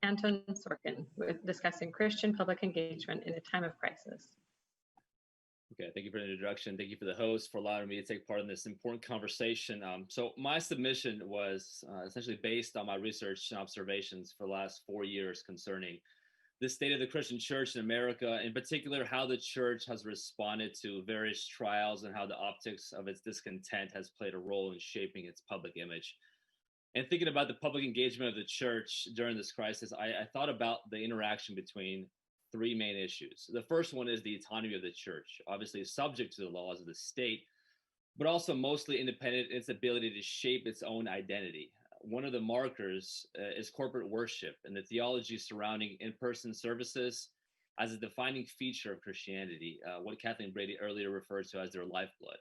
Anton Sorkin with discussing Christian public engagement in a time of crisis. Okay, thank you for the introduction. Thank you for the host for allowing me to take part in this important conversation. So my submission was essentially based on my research and observations for the last 4 years concerning the state of the Christian church in America, in particular, how the church has responded to various trials and how the optics of its discontent has played a role in shaping its public image. And thinking about the public engagement of the church during this crisis, I thought about the interaction between three main issues. The first one is the autonomy of the church, obviously subject to the laws of the state, but also mostly independent in its ability to shape its own identity. One of the markers is corporate worship and the theology surrounding in-person services as a defining feature of Christianity, what Kathleen Brady earlier referred to as their lifeblood.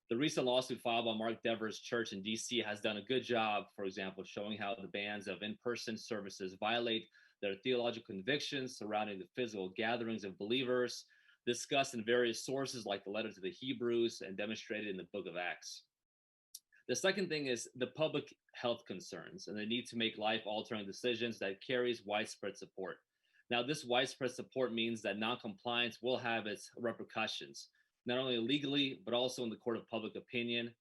The recent lawsuit filed by Mark Dever's church in DC has done a good job, for example, showing how the bans of in-person services violate their theological convictions surrounding the physical gatherings of believers, discussed in various sources like the letter to the Hebrews and demonstrated in the book of Acts. The second thing is the public health concerns and the need to make life-altering decisions that carries widespread support. Now, this widespread support means that non-compliance will have its repercussions, not only legally, but also in the court of public opinion.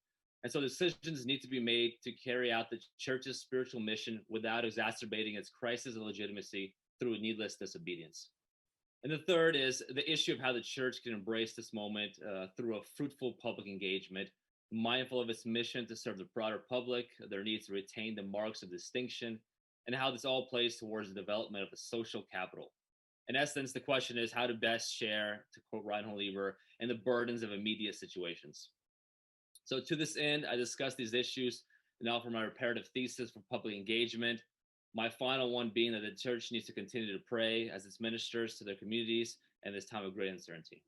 And so decisions need to be made to carry out the church's spiritual mission without exacerbating its crisis of legitimacy through needless disobedience. And the third is the issue of how the church can embrace this moment through a fruitful public engagement, mindful of its mission to serve the broader public, their need to retain the marks of distinction, and how this all plays towards the development of a social capital. In essence, the question is how to best share, to quote Reinhold Niebuhr, in the burdens of immediate situations. So to this end, I discussed these issues and offer my reparative thesis for public engagement. My final one being that the church needs to continue to pray as its ministers to their communities in this time of great uncertainty.